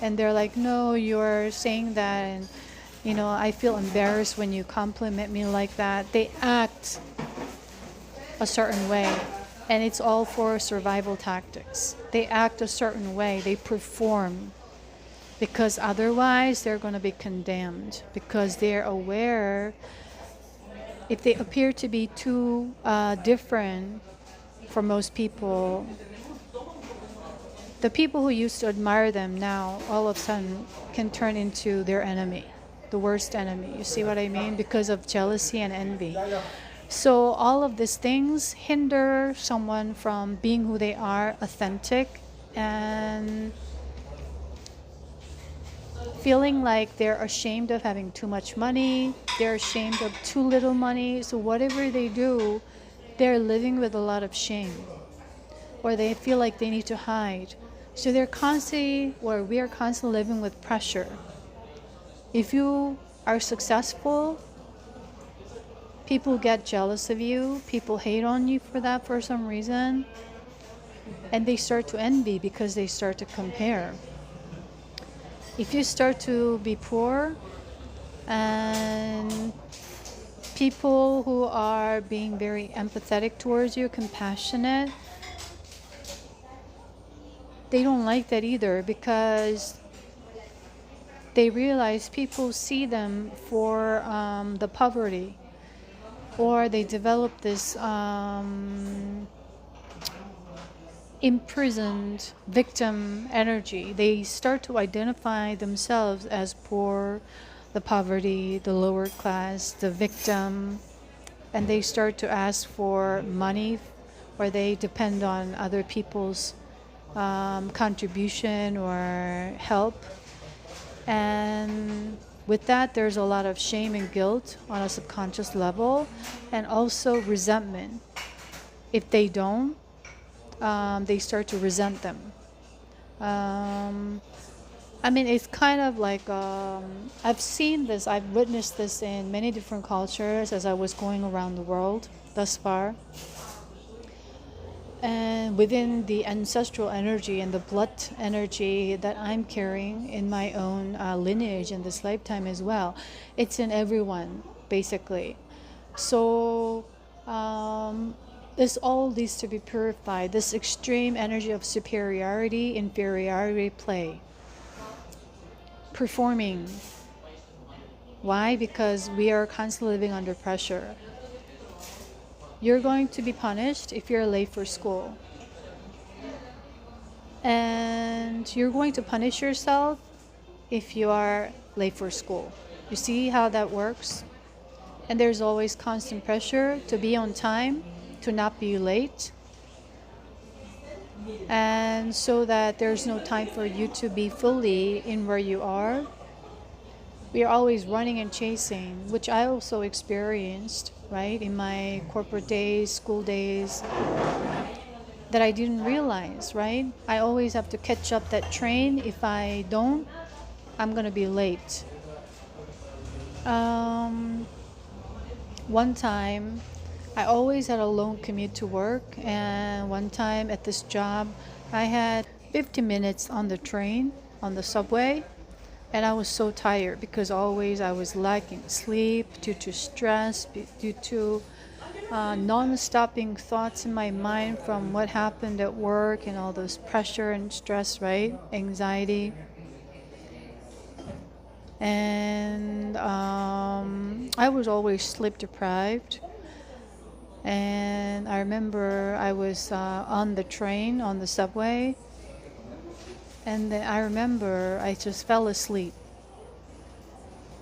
And they're like, no, you're saying that, and I feel embarrassed when you compliment me like that. They act a certain way, and it's all for survival tactics. They act a certain way, they perform, because otherwise they're going to be condemned, because they're aware if they appear to be too different for most people, the people who used to admire them now all of a sudden can turn into their enemy, the worst enemy. You see what I mean? Because of jealousy and envy. So all of these things hinder someone from being who they are, authentic, and feeling like they're ashamed of having too much money, they're ashamed of too little money. So whatever they do, they're living with a lot of shame, or they feel like they need to hide. So we are constantly living with pressure. If you are successful, people get jealous of you, people hate on you for that for some reason, and they start to envy because they start to compare. If you start to be poor, and people who are being very empathetic towards you, compassionate, they don't like that either, because they realize people see them for the poverty, or they develop this imprisoned victim energy. They start to identify themselves as poor, the poverty, the lower class, the victim, and they start to ask for money, or they depend on other people's contribution or help. And with that, there's a lot of shame and guilt on a subconscious level, and also resentment. If they don't, they start to resent them. It's kind of like, I've seen this, I've witnessed this in many different cultures as I was going around the world thus far. And within the ancestral energy and the blood energy that I'm carrying in my own lineage in this lifetime as well, it's in everyone, basically. So this all needs to be purified. This extreme energy of superiority, inferiority play. Performing. Why? Because we are constantly living under pressure. You're going to be punished if you're late for school. And you're going to punish yourself if you are late for school. You see how that works? And there's always constant pressure to be on time, to not be late. And so that there's no time for you to be fully in where you are. We are always running and chasing, which I also experienced, right, in my corporate days, school days, that I didn't realize, right? I always have to catch up that train. If I don't, I'm going to be late. One time, I always had a long commute to work, and one time at this job, I had 50 minutes on the train, on the subway, and I was so tired because always I was lacking sleep due to stress, due to non-stopping thoughts in my mind from what happened at work and all those pressure and stress, right? Anxiety. And I was always sleep deprived. And I remember I was on the train, on the subway, and then I remember I just fell asleep.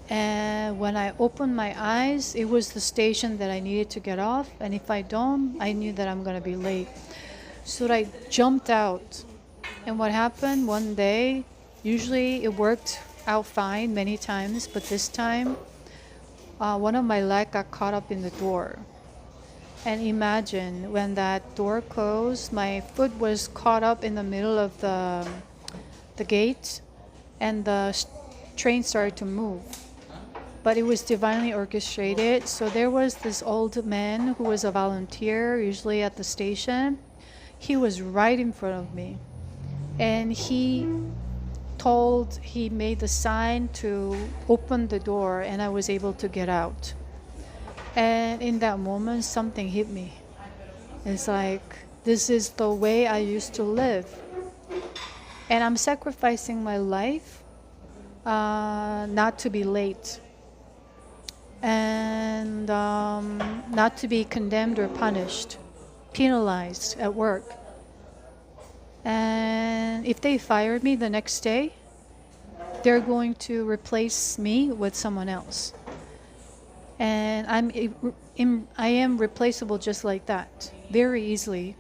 And when I opened my eyes, it was the station that I needed to get off. And if I don't, I knew that I'm going to be late. So I jumped out. And what happened one day, usually it worked out fine many times, but this time, one of my leg got caught up in the door. And imagine when that door closed, my foot was caught up in the middle of the gate, and the train started to move. But it was divinely orchestrated. So there was this old man who was a volunteer, usually at the station. He was right in front of me. And he made the sign to open the door, and I was able to get out. And in that moment, something hit me. It's like, this is the way I used to live. And I'm sacrificing my life not to be late. And not to be condemned or punished, penalized at work. And if they fire me the next day, they're going to replace me with someone else. And I am replaceable just like that, very easily.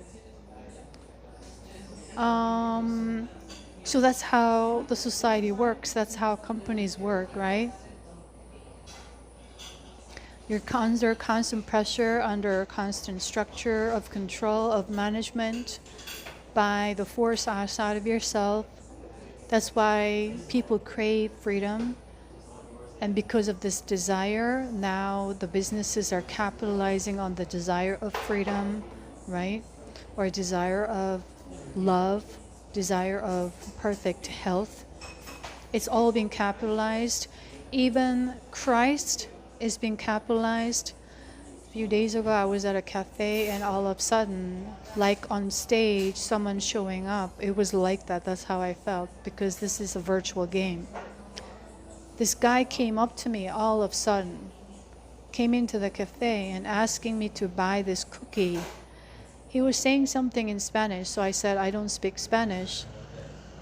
So that's how the society works. That's how companies work, right? You're under constant pressure, under constant structure of control, of management by the force outside of yourself. That's why people crave freedom. And because of this desire, now the businesses are capitalizing on the desire of freedom, right? Or desire of love, desire of perfect health. It's all being capitalized. Even Christ is being capitalized. A few days ago, I was at a cafe, and all of a sudden, like on stage, someone showing up. It was like that. That's how I felt, because this is a virtual game. This guy came up to me all of a sudden, came into the cafe and asking me to buy this cookie. He was saying something in Spanish, so I said, I don't speak Spanish,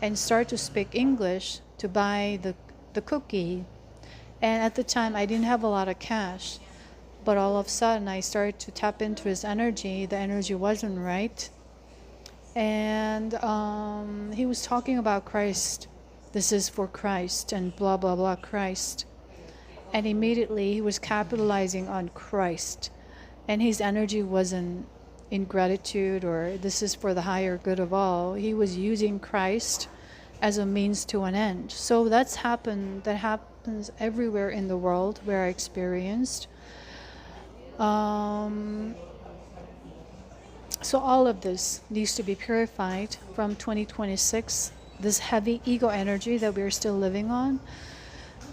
and started to speak English to buy the cookie. And at the time, I didn't have a lot of cash, but all of a sudden, I started to tap into his energy. The energy wasn't right. And he was talking about Christ. This is for Christ, and blah, blah, blah, Christ. And immediately he was capitalizing on Christ. And his energy wasn't in gratitude or this is for the higher good of all. He was using Christ as a means to an end. So that happens everywhere in the world where I experienced. So all of this needs to be purified from 2026. This heavy ego energy that we're still living on,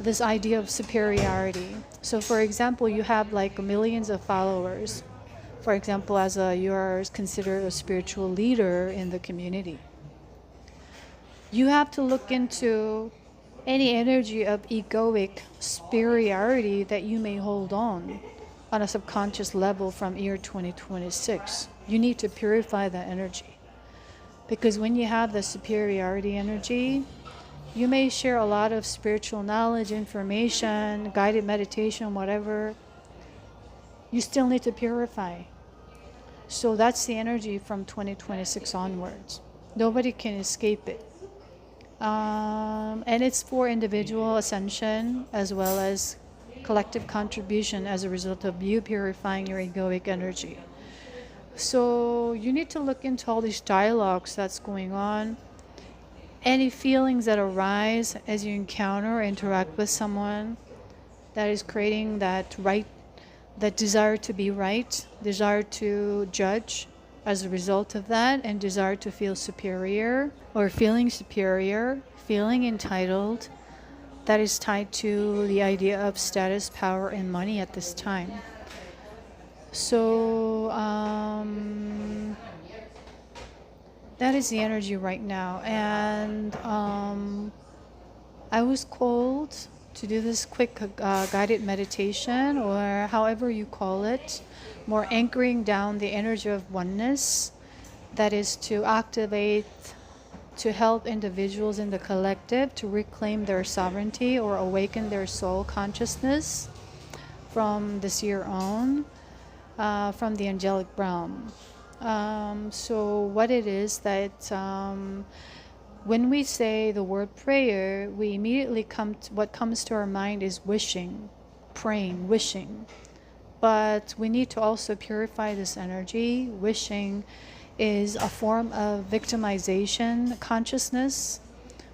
this idea of superiority. So for example, you have like millions of followers. For example, you are considered a spiritual leader in the community. You have to look into any energy of egoic superiority that you may hold on a subconscious level from year 2026. You need to purify that energy. Because when you have the superiority energy, you may share a lot of spiritual knowledge, information, guided meditation, whatever. You still need to purify. So that's the energy from 2026 onwards. Nobody can escape it. And it's for individual ascension as well as collective contribution as a result of you purifying your egoic energy. So you need to look into all these dialogues that's going on. Any feelings that arise as you encounter or interact with someone that is creating that right that desire to be right, desire to judge as a result of that, and desire to feel superior, or feeling superior, feeling entitled, that is tied to the idea of status, power, and money at this time. So that is the energy right now. And I was called to do this quick guided meditation, or however you call it, more anchoring down the energy of oneness, that is to activate, to help individuals in the collective to reclaim their sovereignty or awaken their soul consciousness from the seer own, from the angelic realm. So what it is that when we say the word prayer, we immediately what comes to our mind is wishing, praying, wishing. But we need to also purify this energy. Wishing is a form of victimization consciousness,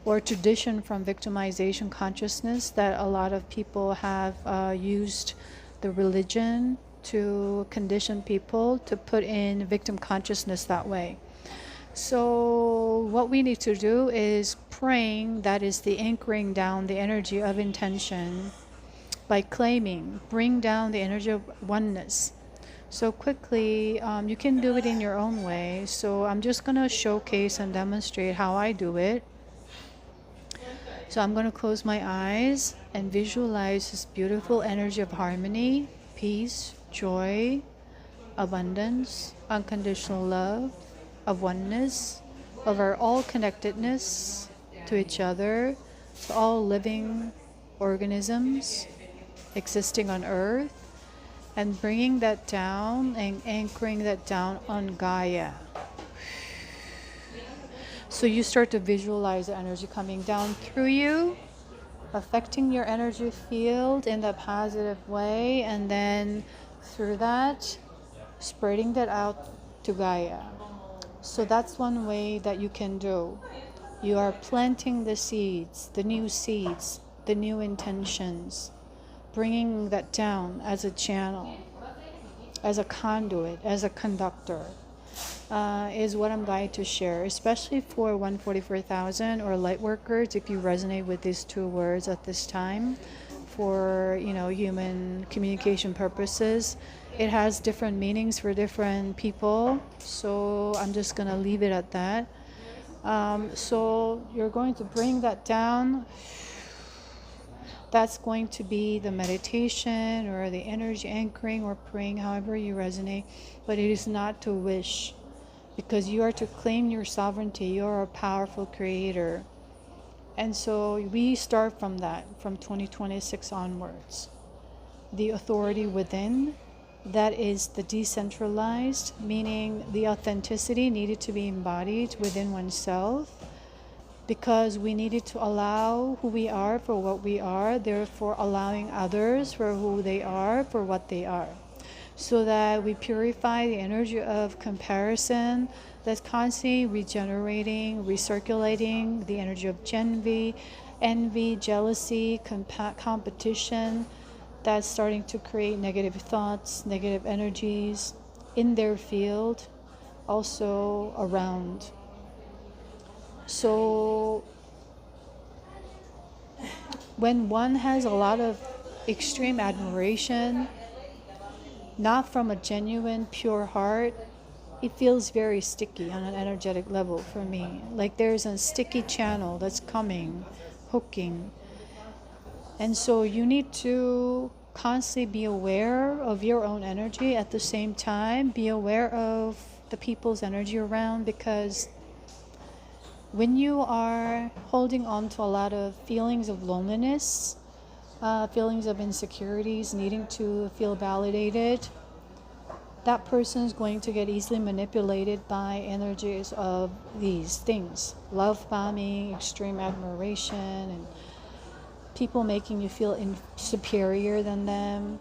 or tradition from victimization consciousness, that a lot of people have used the religion to condition people to put in victim consciousness that way. So what we need to do is praying, that is the anchoring down the energy of intention by claiming, bring down the energy of oneness. So quickly, you can do it in your own way. So I'm just going to showcase and demonstrate how I do it. So I'm going to close my eyes and visualize this beautiful energy of harmony, peace, joy, abundance, unconditional love, of oneness, of our all connectedness to each other, to all living organisms existing on earth, and bringing that down and anchoring that down on Gaia. So you start to visualize the energy coming down through you, affecting your energy field in a positive way, and then through that, spreading that out to Gaia. So that's one way that you can do. You are planting the seeds, the new intentions, bringing that down as a channel, as a conduit, as a conductor, is what I'm going to share, especially for 144,000 or light workers, if you resonate with these two words at this time, for human communication purposes. It has different meanings for different people, so I'm just going to leave it at that. So you're going to bring that down. That's going to be the meditation or the energy anchoring or praying, however you resonate. But it is not to wish, because you are to claim your sovereignty. You are a powerful creator. And so we start from that, from 2026 onwards. The authority within, that is the decentralized, meaning the authenticity needed to be embodied within oneself, because we needed to allow who we are for what we are, therefore allowing others for who they are for what they are, so that we purify the energy of comparison that's constantly regenerating, recirculating the energy of envy, jealousy, competition, that's starting to create negative thoughts, negative energies in their field, also around. So when one has a lot of extreme admiration, not from a genuine, pure heart, it feels very sticky on an energetic level for me. Like there's a sticky channel that's coming, hooking. And so you need to constantly be aware of your own energy, at the same time be aware of the people's energy around, because when you are holding on to a lot of feelings of loneliness, feelings of insecurities, needing to feel validated, that person is going to get easily manipulated by energies of these things. Love bombing, extreme admiration, and people making you feel superior than them,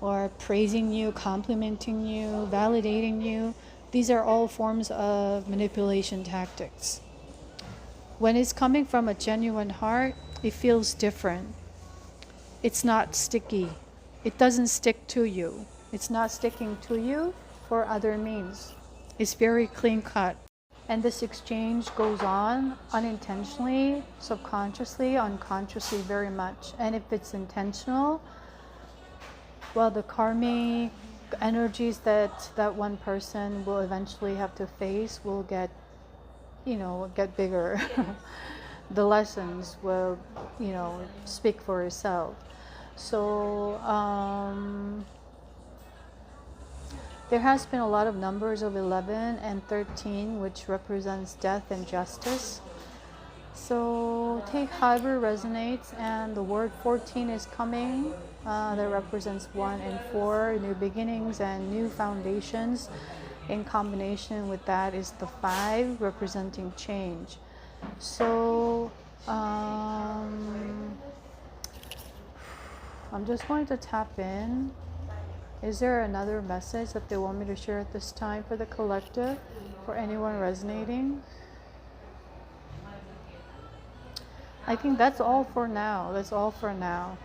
or praising you, complimenting you, validating you. These are all forms of manipulation tactics. When it's coming from a genuine heart, it feels different. It's not sticky. It doesn't stick to you. It's not sticking to you for other means. It's very clean cut. And this exchange goes on unintentionally, subconsciously, unconsciously, very much. And if it's intentional, well, the karmic energies that one person will eventually have to face will get, get bigger. The lessons will, speak for itself. So there has been a lot of numbers of 11 and 13, which represents death and justice. So take however resonates, and the word 14 is coming. That represents 1 and 4, new beginnings and new foundations. In combination with that is the 5, representing change. So I'm just going to tap in. Is there another message that they want me to share at this time for the collective, for anyone resonating? I think that's all for now. That's all for now.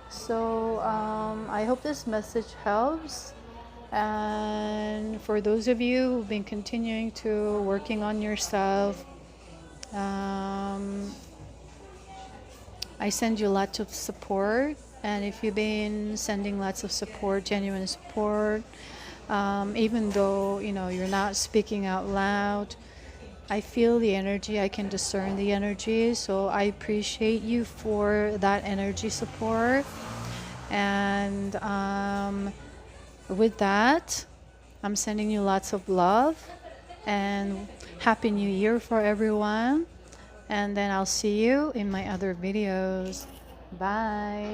So I hope this message helps. And for those of you who've been continuing to working on yourself, I send you lots of support. And if you've been sending lots of support, genuine support, even though you're not speaking out loud, I feel the energy, I can discern the energy. So I appreciate you for that energy support. And with that, I'm sending you lots of love and Happy New Year for everyone. And then I'll see you in my other videos. Bye.